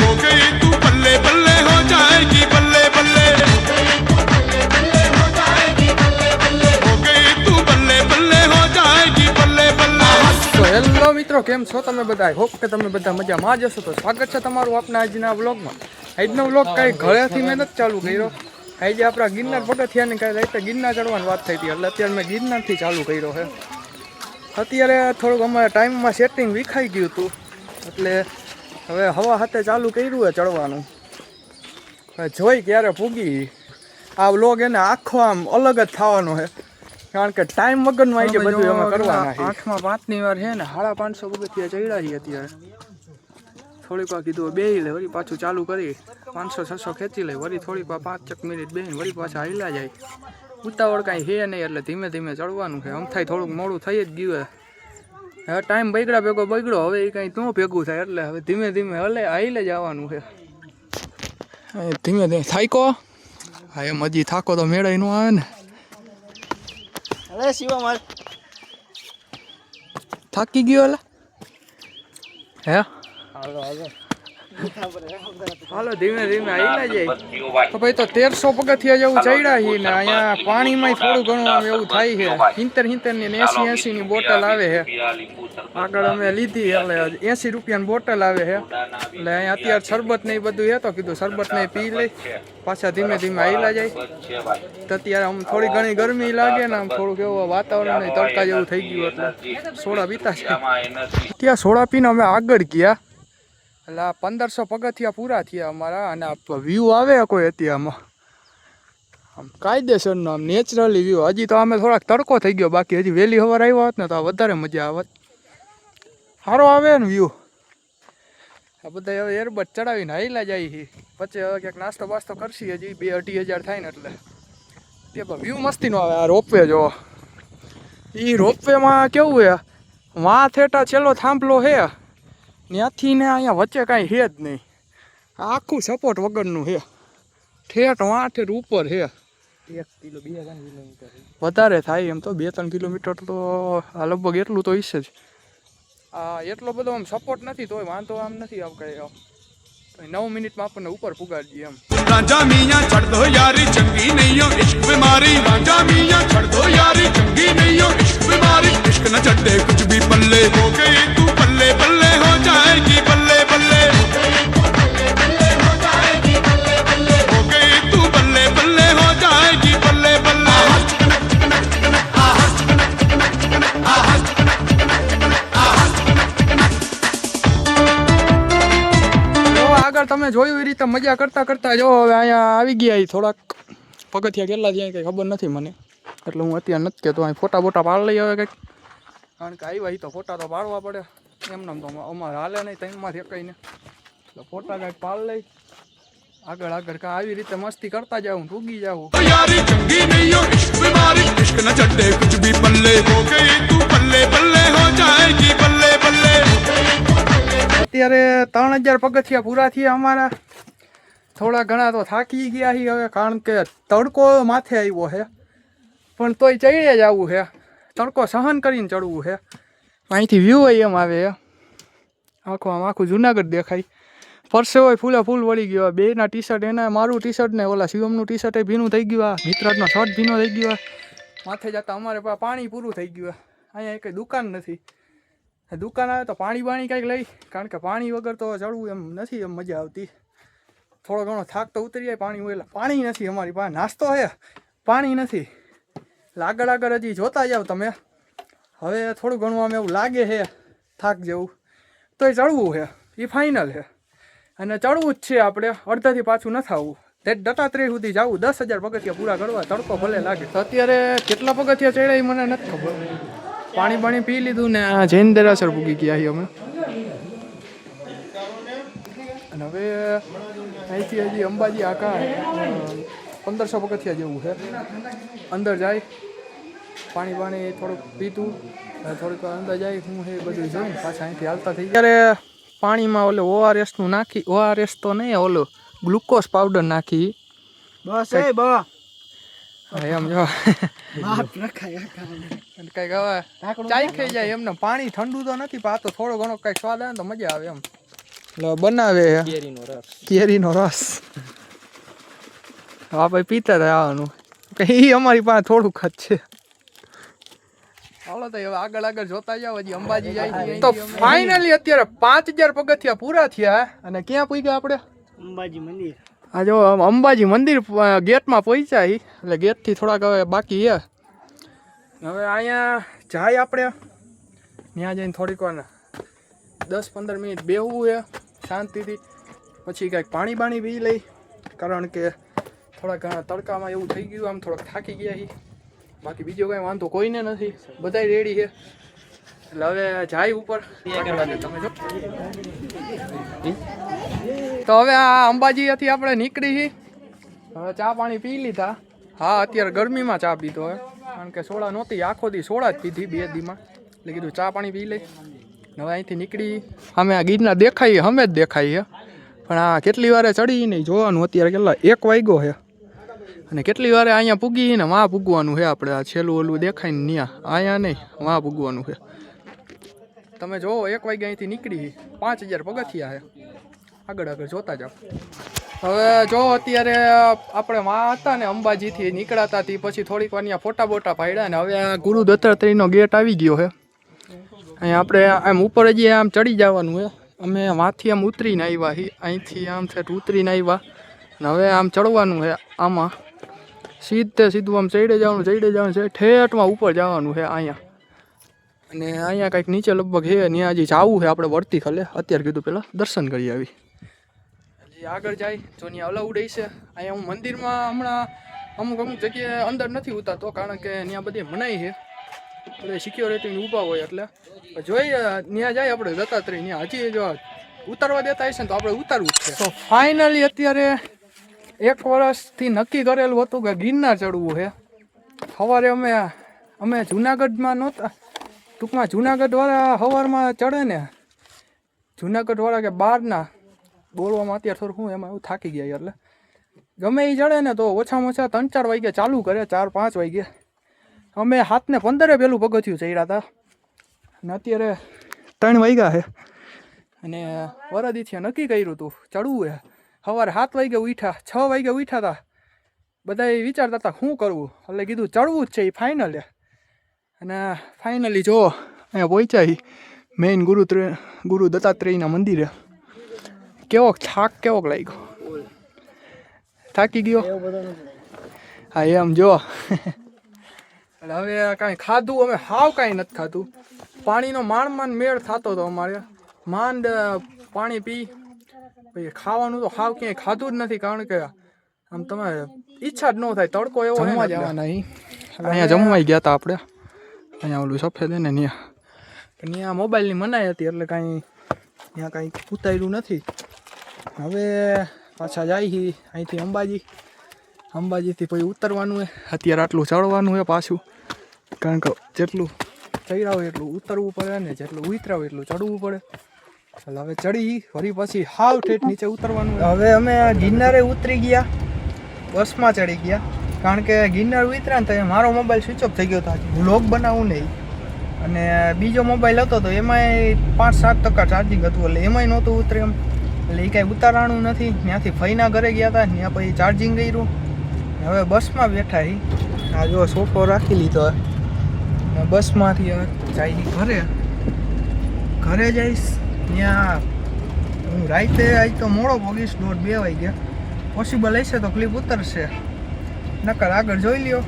हो गई तू बल्ले बल्ले हो जाएगी बल्ले बल्ले हो गई तू बल्ले बल्ले हो जाएगी बल्ले बल्ले। તો હેલો મિત્રો, કેમ છો તમે બધા? હોપ કે તમે બધા મજામાં જ હશો. તો સ્વાગત છે તમારું આપણા આજના વ્લોગમાં. આજનો વ્લોગ કાંઈ ઘરેથી મેં નથી ચાલુ કર્યો. આજે આપણા ગિરનાર પગથિયાની કાંઈ રાતે ગિરનાર ચડવાની વાત થઈ હતી, એટલે અત્યારે મેં ગિરનારથી ચાલુ કર્યો છે. અત્યારે થોડુંક અમારા ટાઈમમાં સેટિંગ વિખાઈ ગયું હતું, એટલે હવે હવા હાથે ચાલુ કર્યું છે ચડવાનું. હવે જોઈ ક્યારે પૂગી આ વ્લોગ એને આખો આમ અલગ જ થવાનો છે, કારણ કે ટાઈમ વગરનું આવી બધું અમે કરવાના છે. 8માં 5ની વાર છે ને 550 પગથિયા ચડ્યા છીએ અત્યારે. થોડીક વાર કીધું બેહી લે, વળી પાછું ચાલુ કરી 500-600 ખેંચી લે, વળી થોડીક વાર 5 મિનિટ બેહીને વળી પાછા હાલ્યા જાય. ઉતાવળ કાંઈ છે નહીં, એટલે ધીમે ધીમે ચડવાનું છે. આમ થાય થોડુંક મોડું થઈ જ ગયું. હવે ટાઈમ બગડ્યા ભેગો બગડ્યો, હવે એ કાંઈ તું ભેગું થાય, એટલે હવે ધીમે ધીમે હાલે જવાનું છે. ધીમે ધીમે થાકો. હા, એમ હજી થાકો તો મેળાઈ ન આવે ને. અરે શિવા માર થાકી ગયો એલા હે. હાલો ધીમે ધીમે આવીલા જાય. તો ભાઈ તો 1300 પગથિયા જેવું ચડ્યા છે ને અહીંયા પાણીમાં થોડું ઘણું આમ એવું થાય છે. 70 ની 80 ની બોટલ આવે છે. આગળ અમે લીધી એટલે 80 રૂપિયાની બોટલ આવે છે. એટલે અહીંયા અત્યારે શરબત ને એ બધું છે, તો કીધું શરબત ને પી લઈ, પાછા ધીમે ધીમે આવીલા જાય. તો અત્યારે આમ થોડી ઘણી ગરમી લાગે ને આમ થોડુંક એવું વાતાવરણ તડકા જેવું થઈ ગયું, એટલે સોડા પીતા છે. ત્યાં સોડા પીને અમે આગળ ગયા, એટલે આ 1500 પગથિયા પૂરા થયા અમારા. અને આ વ્યૂ આવે કોઈ અત્યારમાં આમ કાયદેસરનો આમ નેચરલી વ્યૂ. હજી તો અમે થોડાક તડકો થઈ ગયો, બાકી હજી વહેલી સવાર આવ્યો હોત ને તો વધારે મજા આવત. સારો આવે ને વ્યૂ. આ બધા હવે એરબડ ચડાવીને હાઈલા જાય છે. પછી હવે ક્યાંક નાસ્તો બાસ્તો કરશી, હજી 2-2.5 હજાર થાય ને એટલે તે વ્યૂ મસ્તી નો આવે. આ રોપવે જો, એ રોપવેમાં કેવું છે, વાં થેટા છેલ્લો થાંભલો છે, ત્યાંથી ને અહીંયા વચ્ચે કાંઈ છે જ નહીં. આખું સપોર્ટ વગરનું છે. ઠેઠ વાંઠેર ઉપર છે. 1 કિલો 2-3 કિલોમીટર વધારે થાય એમ તો 2-3 કિલોમીટર તો આ લગભગ એટલું તો હશે જ. એટલો બધો આમ સપોર્ટ નથી, તોય વાંધો આમ નથી આવ કઈ 9 મિનિટમાં આપણને ઉપર પુગાડી એમ. राजा मियां छड़ दो यारी चंगी नहीं हो इश्क बीमारी। राजा मियां छड़ दो यारी चंगी नहीं हो इश्क बीमारी। इश्क न चढ़े कुछ भी पल्ले हो गई तू बल्ले बल्ले हो जाएगी बल्ले बल्ले हो गई तू बल्ले बल्ले हो जाएगी बल्ले बल्ले। આગળ તમે જોયું એ રીતે મજા કરતા કરતા જો હવે અહીંયા આવી ગયા. થોડાક પગથિયા કેટલા થયા કંઈ ખબર નથી મને, એટલે હું અત્યારે નથી કહેતો. અહીં ફોટા બોટા પાડ લઈ હવે કંઈક, કારણ કે આવ્યા તો ફોટા તો પાડવા પડે. એમને તો અમારે હાલે નહીં, ત્રણમાંથી એકઈને એટલે ફોટા કાંઈક પાડ લઈ આગળ આગળ કાં આવી રીતે મસ્તી કરતા જાઉં, ઉગી જાઉં. અત્યારે 3000 પગથિયા પૂરા થયા અમારા. થોડા ઘણા તો થાકી ગયા છીએ હવે, કારણ કે તડકો માથે આવ્યો છે, પણ તોય ચડે જ આવવું છે. તડકો સહન કરીને ચડવું છે. અહીંથી વ્યૂ એમ આવે આખું જુનાગઢ દેખાય. પરસે હોય ફૂલે ફૂલ વળી ગયો. બેના ટી શર્ટ, એના મારું ટી શર્ટ ને ઓલા શિવમનું ટી શર્ટ ભીનું થઈ ગયું. મિત્રાજનો શર્ટ ભીનો થઈ ગયો. માથે જતા અમારે પાણી પૂરું થઈ ગયું. અહીંયા કંઈ દુકાન નથી. દુકાન આવે તો પાણી કાંઈક લઈ, કારણ કે પાણી વગર તો ચડવું એમ નથી એમ મજા આવતી. થોડો ઘણો થાક તો ઉતરી જાય પાણી હોય. એટલે પાણી નથી અમારી પાસે. નાસ્તો છે, પાણી નથી. આગળ હજી જોતા જાઓ તમે. હવે થોડું ઘણું આમ એવું લાગે છે થાક જેવું, તો એ ચડવું છે, એ ફાઇનલ છે. અને ચડવું જ છે આપણે, અડધાથી પાછું ન થવું. દત્તાત્રેય સુધી જવું, 10,000 પગથિયા પૂરા કરવા. તડકો ભલે લાગે. તો અત્યારે કેટલા પગથિયા ચડ્યા એ મને નથી ખબર. પાણી પી લીધું ને આ જૈન દેરાસર પૂગી ગયા છીએ અમે. અને હવે અહીંથી હજી અંબાજી આકા 1500 પગથિયા જેવું છે. અંદર જાય, પાણી થોડુંક પીતું, થોડીક અંદર જાય, હું એ બધું જોઈને પાછા અહીંથી હાલતા થઈ ગયા. ત્યારે પાણીમાં ઓલે ORSનું નાખી, ORS તો નહીં, ઓલો ગ્લુકોઝ પાવડર નાખી. બસ એમ જો કઈક હવે ચાઈ ખાઈ જાય એમને. પાણી ઠંડુ તો નથી, પણ આ તો થોડો ઘણો કઈક સ્વાદ આવે તો મજા આવે એમ. એટલે બનાવે કેરીનો રસ હા ભાઈ પીતા હતા આવવાનું કે એ અમારી પાસે થોડુંક જ છે. ચાલો તો હવે આગળ જોતા જાવ. હજી અંબાજી જાય તો ફાઇનલી અત્યારે 5000 પગથિયા પૂરા થયા અને ક્યાં પૂગ્યા આપણે? અંબાજી મંદિર. આ જો અંબાજી મંદિર ગેટમાં પહોંચ્યા એટલે ગેટથી થોડાક હવે બાકી છે. હવે અહીંયા જાય આપણે ત્યાં જઈને થોડીક વાર 10-15 મિનિટ બેહવું છે શાંતિથી. પછી કાંઈક પાણી પી લઈ કારણ કે થોડાક તડકામાં એવું થઈ ગયું આમ થોડાક થાકી ગયા છીએ. બાકી બીજો કાંઈ વાંધો કોઈને નથી, બધા રેડી છે. એટલે હવે જાય ઉપર. તમે જો તો હવે આ અંબાજીથી આપણે નીકળી છીએ. હવે ચા પાણી પી લીધા. હા અત્યારે ગરમીમાં ચા પીધો હવે કારણ કે સોડા નહોતી, આખો દી સોડા જ પીધી 2 દીમાં. એટલે કીધું ચા પાણી પી લઈ. હવે અહીંથી નીકળી અમે આ ગીરના દેખાઈએ અમે જ દેખાઈએ પણ આ કેટલી વારે ચડી નહીં જોવાનું. અત્યારે કેટલા 1 વાગ્યો છે અને કેટલી વારે અહીંયા પૂગી ને વાં પૂગવાનું છે આપણે. આ છેલ્લું ઓલું દેખાય ને ત્યાં અહીંયા નહીં વાં પૂગવાનું છે. તમે જોવો 1 વાગે અહીંથી નીકળી 5000 પગથિયા છે. આગળ જોતા જાઓ. હવે જો અત્યારે આપણે વાં હતા ને અંબાજીથી નીકળાતા હતી પછી થોડીક વાર ત્યાં ફોટા બોટા પાડ્યા ને હવે આ ગુરુ દત્તાત્રેયનો ગેટ આવી ગયો છે. અહીંયા આપણે આમ ઉપર હજી આમ ચડી જવાનું છે. અમે વાંથી આમ ઉતરીને આવ્યા છીએ, અહીંથી આમ સેટ ઉતરીને આવ્યા ને હવે આમ ચડવાનું છે. આમાં સીધું આમ ચડે જવાનું છે. ઠેઠમાં ઉપર જવાનું છે અહીંયા. અને અહીંયા કંઈક નીચે લગભગ છે ત્યાં હજી જવું છે આપણે વર્તી ખલે. અત્યારે કીધું પહેલાં દર્શન કરી આવી. હજી આગળ જાય જો ત્યાં અલાઉડ છે. અહીંયા હું મંદિરમાં હમણાં અમુક જગ્યાએ અંદર નથી ઉતારતો કારણ કે ત્યાં બધી મનાઈ છે. બધા સિક્યોરિટીને ઊભા હોય એટલે જોઈએ ત્યાં જાય આપણે દત્તાત્રેય ત્યાં હજી જો ઉતારવા દેતા હશે ને તો આપણે ઉતારવું જ છે. તો ફાઇનલી અત્યારે 1 વર્ષથી નક્કી કરેલું હતું કે ગિરનાર ચડવું છે. સવારે અમે જુનાગઢમાં નહોતા, ટૂંકમાં જુનાગઢવાળા સવારમાં ચડે ને જુનાગઢવાળા કે બહારના બોલવામાં અત્યારે થોડું શું એમાં એવું થાકી ગયા એટલે ગમે એ ચડે ને તો ઓછામાં ઓછા 3-4 વાગે ચાલુ કરે, 4-5 વાગે. અમે 7:15 પેલું પગથિયું ચડ્યા હતા અને અત્યારે 3 વાગ્યા છે અને વરદીથી નક્કી કર્યું હતું ચડવું છે. સવારે 7 વાગે ઉઠ્યા, 6 વાગે ઉઠ્યા હતા. બધા વિચારતા હતા શું કરવું એટલે કીધું ચડવું જ છે એ ફાઇનલ છે. અને ફાઇનલી જો અહીંયા પહોંચ્યા મેઇન ગુરુ દત્તાત્રેયના મંદિરે. થાક કેવોક લાગ્યો? થાકી ગયો? હા એમ જો. એટલે હવે કાંઈ ખાધું અમે હાવ કાંઈ નથી ખાધું. પાણીનો માંડ મેળ થતો હતો અમારે. માંડ પાણી પી પછી ખાવાનું તો હાવ ક્યાંય ખાધું જ નથી કારણ કે આમ તમારે ઈચ્છા જ ન થાય. તડકો એવો જમવા જવાના અહીંયા જમવાઈ ગયા હતા આપણે. અહીંયા ઓલું સફેદ ને ત્યાં મોબાઈલની મનાઈ હતી એટલે કાંઈ ત્યાં કાંઈ ઉતાર્યું નથી. હવે પાછા જાય અહીંથી અંબાજીથી પછી ઉતરવાનું છે. અત્યારે આટલું ચડવાનું છે પાછું કારણ કે જેટલું ચડ્યા હોય એટલું ઉતરવું પડે ને જેટલું ઉતર્યા હોય એટલું ચડવું પડે. એટલે હવે ચડી ફરી પછી હાવ ઠેઠ નીચે ઉતરવાનું. હવે અમે ગિરનારે ઉતરી ગયા, બસમાં ચડી ગયા કારણ કે ગિરનાર ઉતર્યા ને તો મારો મોબાઈલ સ્વિચ ઓફ થઈ ગયો હતો. વ્લોગ બનાવવું નહીં અને બીજો મોબાઈલ હતો તો એમાંય 5-7% ચાર્જિંગ હતું એટલે એમાંય નહોતું ઉતરે એમ. એટલે એ કાંઈ ઉતારવાનું નથી. ત્યાંથી ફઈના ઘરે ગયા હતા ત્યાં પછી ચાર્જિંગ કર્યું. હવે બસમાં બેઠા હી. આ જો સોફો રાખી લીધો બસમાંથી જાય ઘરે જઈશ. ત્યાં હું રાતે આજ તો મોડો પગીશ 1:30-2 વાગ્યા. પોસિબલ હશે તો ક્લિપ ઉતરશે, નકર આગળ જોઈ લ્યો.